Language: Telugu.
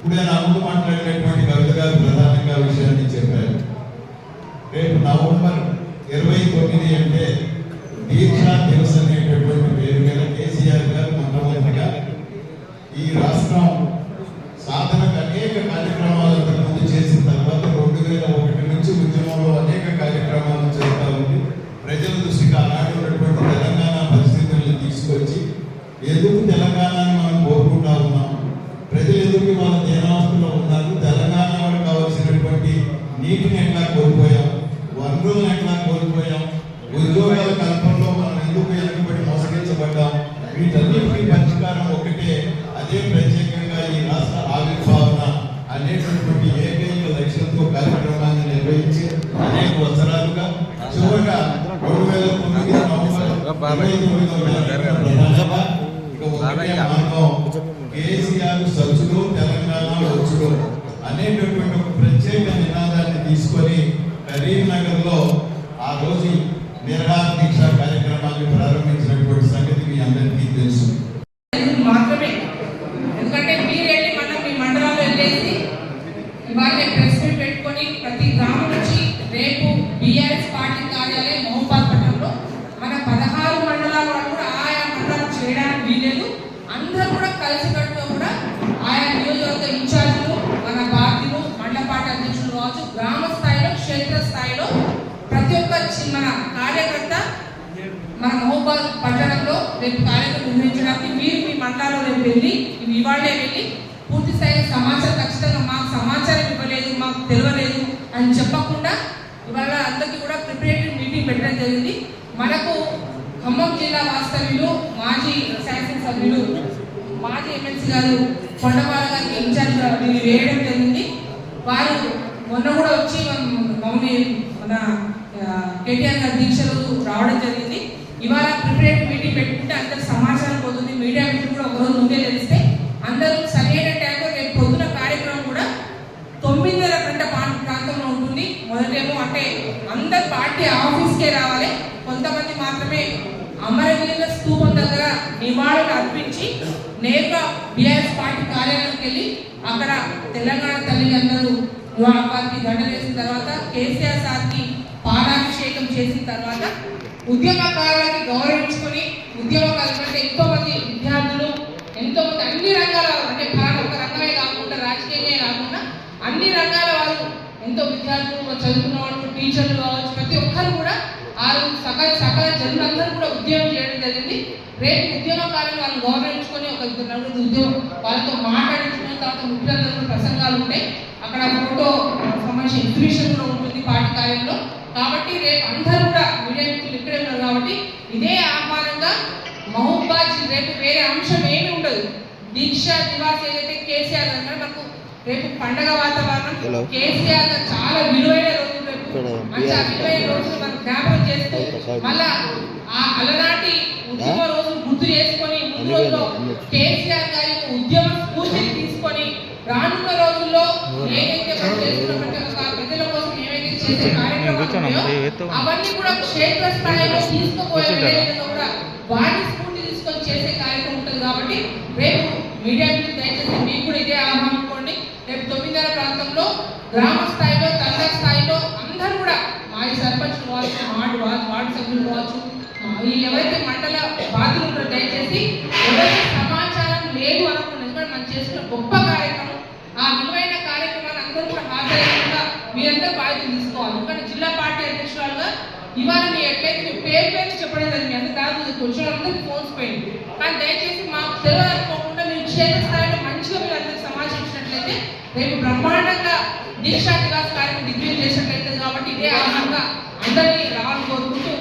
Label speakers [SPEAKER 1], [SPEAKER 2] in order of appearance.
[SPEAKER 1] ఇప్పుడే నా ముందు మాట్లాడినటువంటి కవిత గారు ప్రధానంగా విషయాన్ని చెప్పారు. రేపు నవంబర్ 29 అంటే దీక్షా దివస్ అనేటటువంటి పేరు మీద కేసీఆర్ గారు మొట్టమొదటిగా ఈ రాష్ట్రం సాధనకు అనేక కార్యక్రమాలు ముందు చేసిన తర్వాత 2001 నుంచి ఉద్యమంలో అనేక కార్యక్రమాలు చేస్తూ ఉంది. ప్రజల దృష్టికి ఆనాడు ఉన్నటువంటి తెలంగాణ పరిస్థితులను తీసుకొచ్చి ఎందుకు తెలంగాణని మనం కోరుకుంటా ఉన్నాం, ప్రజలు ఎందుకు వాళ్ళ దేనావస్థలో ఉన్నారు, తెలంగాణ వాళ్ళకి కావాల్సినటువంటి నీటిని ఎట్లా కోల్పోయాం, వనరులను ఎట్లా కోల్పోయాం, ఉద్యోగాల కల్పనలో మనం ఎందుకు వెనుకబడి మోసగించబడ్డాం, వీటన్నిటికీ పరిష్కారం ఒకటే. అదే ప్రత్యేకంగా ఈ రాష్ట్ర ఆవిర్భావన అనేటటువంటి ఏకైక లక్ష్యంతో కార్యక్రమాన్ని నిర్వహించి అనేక వత్సరాలుగా చివరిగా 2009 నవంబర్ 29 కేసీఆర్ సచ్చుడు తెలంగాణ వచ్చుడు అనేటటువంటి ఒక ప్రత్యేక నినాదాన్ని తీసుకొని కరీంనగర్ లో ఆ రోజు నిరహార దీక్ష కార్యక్రమాన్ని ప్రారంభించినటువంటి సంగతి మీ అందరికీ తెలుసు.
[SPEAKER 2] మాత్రమే ఎందుకంటే మీరెళ్ళి మనం మీ మండలాల్లో వెళ్ళేసి ఇవాళ ప్రెస్ మీట్ పెట్టుకొని ప్రతి గ్రామం నుంచి రేపు బీఆర్ఎస్ పార్టీ కార్యాలయం మహబూబాద్ పట్టణంలో మన 16 మండలాల వాళ్ళు కూడా ఆయా మండలాలు చేయడానికి వీలేదు. అందరూ కూడా కలిసికట్టుగా కూడా ఆయా నియోజకవర్గ ఇన్ఛార్జీలు, మన పార్టీలు, మండల పార్టీ అధ్యక్షులు కావచ్చు, గ్రామ స్థాయిలో క్షేత్ర స్థాయిలో ప్రతి ఒక్క మన కార్యకర్త మన మహబూబాద్ పట్టణంలో రేపు కార్యక్రమం నిర్వహించడానికి మీరు మీ మండలాల్లో రేపు వెళ్ళి ఇవాళే వెళ్ళి పూర్తి స్థాయి సమాచారం, ఖచ్చితంగా మాకు సమాచారం ఇవ్వలేదు, మాకు తెలియలేదు అని చెప్పకుండా ఇవాళ అందరికీ కూడా ప్రిపరేటరీ మీటింగ్ పెట్టడం జరిగింది. మనకు ఖమ్మం జిల్లా వాస్తవ్యులు, మాజీ శాసనసభ్యులు, మాజీ ఎమ్మెల్సీ గారు కొండపాల గారికి ఇన్ఛార్జ్ వేయడం జరిగింది. వారు మొన్న కూడా వచ్చి మన కేటీఆర్ గారి దీక్ష రోజు రావడం జరిగింది. ఇవాళ ప్రిపరేటరీ మీటింగ్ పెట్టుకుంటే అందరు సమాచారం పోతుంది. మీడియా మీటింగ్ కూడా ఒకరోజు ముందే తెలిస్తే అందరూ సరైన టైంలో రేపు పొద్దున కార్యక్రమం కూడా 9:30 గంట ప్రాంతంలో ఉంటుంది. మొదటేమో అంటే అందరు పార్టీ ఆఫీస్కే రావాలి, కొంతమంది మాత్రమే అమరవీరుల స్తూపం దగ్గర నివాళులు అర్పించి నేరుగా బీఆర్ఎస్ పార్టీ కార్యాలయానికి వెళ్ళి అక్కడ తెలంగాణ తల్లి అందరూ వారికి దండలు వేసిన తర్వాత కేసీఆర్ సార్కి పాలాభిషేకం చేసిన తర్వాత ఉద్యమకారులకి గౌరవించుకొని ఉద్యమకారులు అంటే ఎంతో మంది విద్యార్థులు, ఎంతో మంది అన్ని రంగాల అంటే ఒక రంగమే కాకుండా రాజకీయమే కాకుండా అన్ని రంగాల వాళ్ళు ఎంతో విద్యార్థులు, చదువుకున్న వాళ్ళు, టీచర్లు కావచ్చు, ప్రతి ఒక్కరు కూడా ఆ సకల జనులందరూ కూడా ఉద్యమం చేయడం జరిగింది. రేపు ఉద్యమకారులు వాళ్ళని గౌరవించుకొని ఒక ఉద్యమం వాళ్ళతో మాట్లాడించుకున్న తర్వాత ముఖ్యులందరూ ప్రసంగాలు ఉంటాయి. అక్కడ ఫోటో సంబంధించిన ఎగ్జిబిషన్ కూడా ఉంటుంది పార్టీ కార్యంలో. కాబట్టి రేపు అందరూ కూడా మీడియా మిత్రులు ఇక్కడే ఉన్నారు కాబట్టి ఇదే ఆహ్వానంగా మహబూబాద్ రేపు వేరే అంశం ఏమీ ఉండదు. దీక్ష దివాస్ ఏదైతే కేసీఆర్ అంటే మనకు రేపు పండగ వాతావరణం, కేసీఆర్ చాలా విలువైన రోజులు, రేపు మంచి విలువైన రోజులు మనం జ్ఞాపకం చేస్తూ మళ్ళా ఆ అలనాటి ఉద్యమ రోజులు గుర్తు చేసుకొని ముందు రోజుల్లో కేసీఆర్ గారి ఉద్యమ స్ఫూర్తిని తీసుకొని రానున్న రోజుల్లో ఏదైతే మనం చేస్తున్నటువంటి ప్రజల కోసం ఏవైతే చేసే కార్యక్రమాలు అవన్నీ కూడా క్షేత్ర స్థాయిలో తీసుకుపోయే విధంగా కూడా వాటి స్ఫూర్తి తీసుకొని చేసే కార్యక్రమం ఉంటుంది. కాబట్టి రేపు మీడియా మిత్రులు దయచేసి మీకు కూడా ఇదే ఆహ్వానుకోండి. రేపు 9:30 ప్రాంతంలో గ్రామ స్థాయిలో, తండా స్థాయిలో అందరూ కూడా మాజీ సర్పంచ్ కావచ్చు, వార్డు సభ్యులు కావచ్చు, ఎవరైతే మండల బాధ్యులు ఉంటారో దయచేసి ఎవరైతే సమాచారం లేదు అనుకున్నది మనం చేసుకున్న గొప్ప కార్యక్రమం, ఆ విలువైన కార్యక్రమాన్ని అందరూ కూడా హాజరయ్యేలా మీరంతా బాధ్యత తీసుకోవాలి. ఎందుకంటే జిల్లా పార్టీ అధ్యక్షురాలుగా ఇవాళ మీ ఎట్లయితే మీ పేరు చెప్పడం జరిగింది, అంత దాదాపు వచ్చిన వాళ్ళందరికీ ఫోన్స్ పోయింది. కానీ దయచేసి మాకు తెలియకపోకుండా మీరు క్షేత్ర స్థాయిలో మంచిగా మీరు అందరికి సమాచారం ఇచ్చినట్లయితే రేపు బ్రహ్మాండంగా దీక్షా దివాస్ కార్యక్రమం దిగ్విజయం చేసినట్లయితే కాబట్టి ఇదే ఆహారంగా అందరినీ రావాలని కోరుకుంటూ